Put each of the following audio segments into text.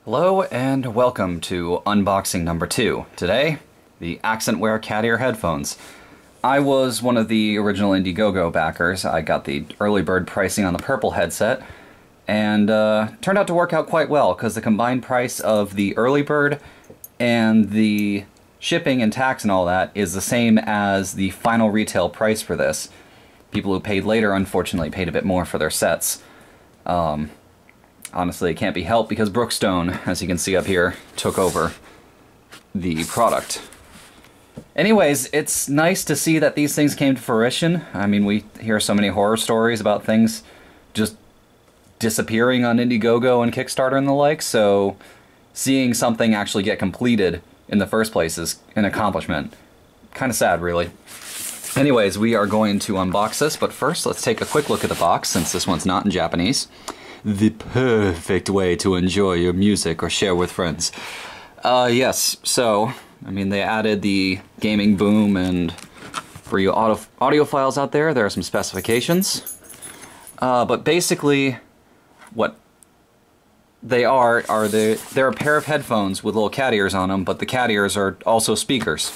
Hello and welcome to unboxing number 2. Today, the Axent Wear cat ear headphones. I was one of the original Indiegogo backers. I got the early bird pricing on the purple headset, and turned out to work out quite well because the combined price of the early bird and the shipping and tax and all that is the same as the final retail price for this. People who paid later unfortunately paid a bit more for their sets. Honestly, it can't be helped because Brookstone, as you can see up here, took over the product. Anyways, it's nice to see that these things came to fruition. I mean, we hear so many horror stories about things just disappearing on Indiegogo and Kickstarter and the like, so seeing something actually get completed in the first place is an accomplishment. Kind of sad, really. Anyways, we are going to unbox this, but first let's take a quick look at the box, since this one's not in Japanese. The perfect way to enjoy your music or share with friends. Yes, so, I mean, they added the gaming boom, and for you audiophiles out there, there are some specifications. But basically, what they are they're a pair of headphones with little cat ears on them, but the cat ears are also speakers.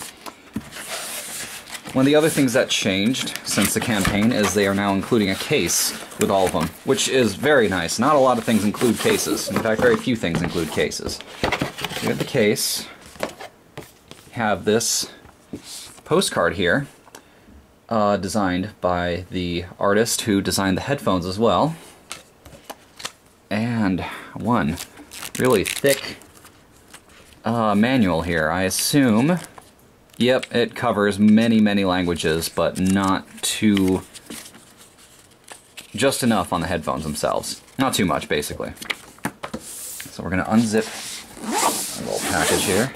One of the other things that changed since the campaign is they are now including a case with all of them, which is very nice. Not a lot of things include cases. In fact, very few things include cases. We have the case. Have this postcard here, designed by the artist who designed the headphones as well. And one really thick manual here. I assume... Yep, it covers many, many languages, but not too... just enough on the headphones themselves. Not too much, basically. So we're going to unzip our little package here.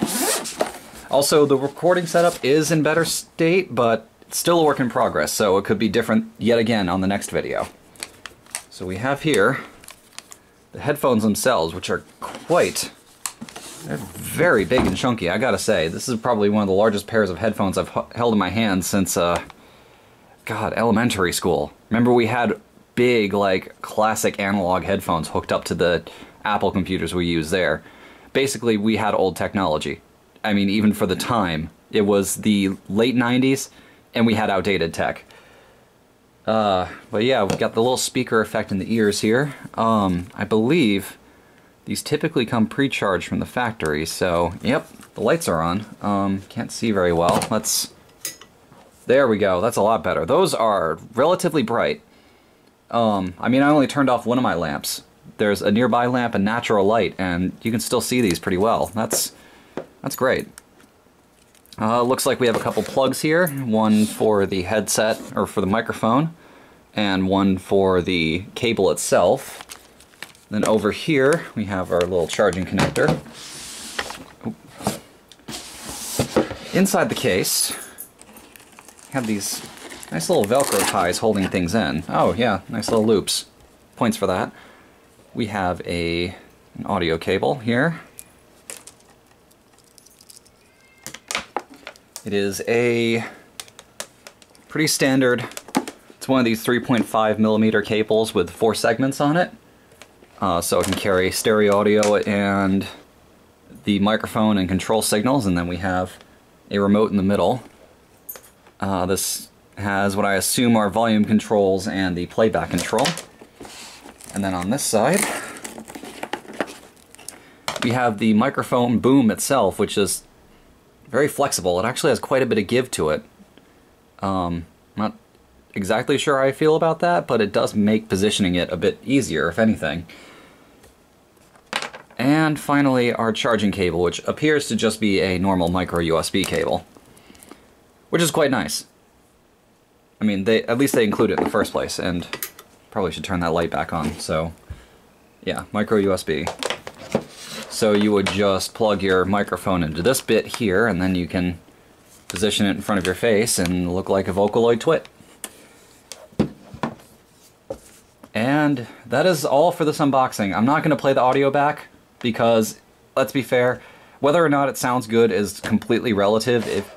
Also, the recording setup is in better state, but it's still a work in progress, so it could be different yet again on the next video. So we have here the headphones themselves, which are quite... they're very big and chunky, I gotta say. This is probably one of the largest pairs of headphones I've held in my hand since, God, elementary school. Remember we had big, like, classic analog headphones hooked up to the Apple computers we used there. Basically, we had old technology. I mean, even for the time. It was the late 90s, and we had outdated tech. But yeah, we've got the little speaker effect in the ears here. I believe... these typically come pre-charged from the factory, so, yep, the lights are on. Can't see very well. There we go, that's a lot better. Those are relatively bright. I mean, I only turned off one of my lamps. There's a nearby lamp and natural light, and you can still see these pretty well. That's great. Looks like we have a couple plugs here. One for the headset, or for the microphone, and one for the cable itself. Then over here, we have our little charging connector. Inside the case, we have these nice little Velcro ties holding things in. Oh yeah, nice little loops. Points for that. We have an audio cable here. It is a pretty standard, it's one of these 3.5mm cables with 4 segments on it. So it can carry stereo audio and the microphone and control signals, and then we have a remote in the middle. This has what I assume are volume controls and the playback control. And then on this side, we have the microphone boom itself, which is very flexible. It actually has quite a bit of give to it. Not exactly sure how I feel about that, but it does make positioning it a bit easier, if anything. And finally, our charging cable, which appears to just be a normal micro USB cable, which is quite nice. I mean, at least they include it in the first place, and probably should turn that light back on. So, yeah, micro USB. So you would just plug your microphone into this bit here, and then you can position it in front of your face and look like a Vocaloid twit. And that is all for this unboxing. I'm not going to play the audio back because, let's be fair, whether or not it sounds good is completely relative. If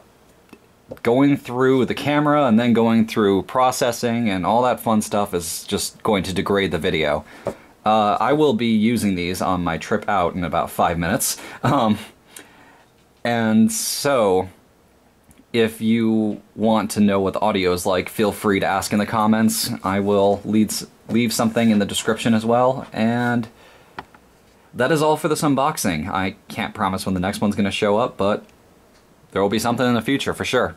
going through the camera and then going through processing and all that fun stuff is just going to degrade the video. I will be using these on my trip out in about 5 minutes. And so, if you want to know what the audio is like, feel free to ask in the comments. I will leave something in the description as well. And that is all for this unboxing. I can't promise when the next one's going to show up, but there will be something in the future for sure.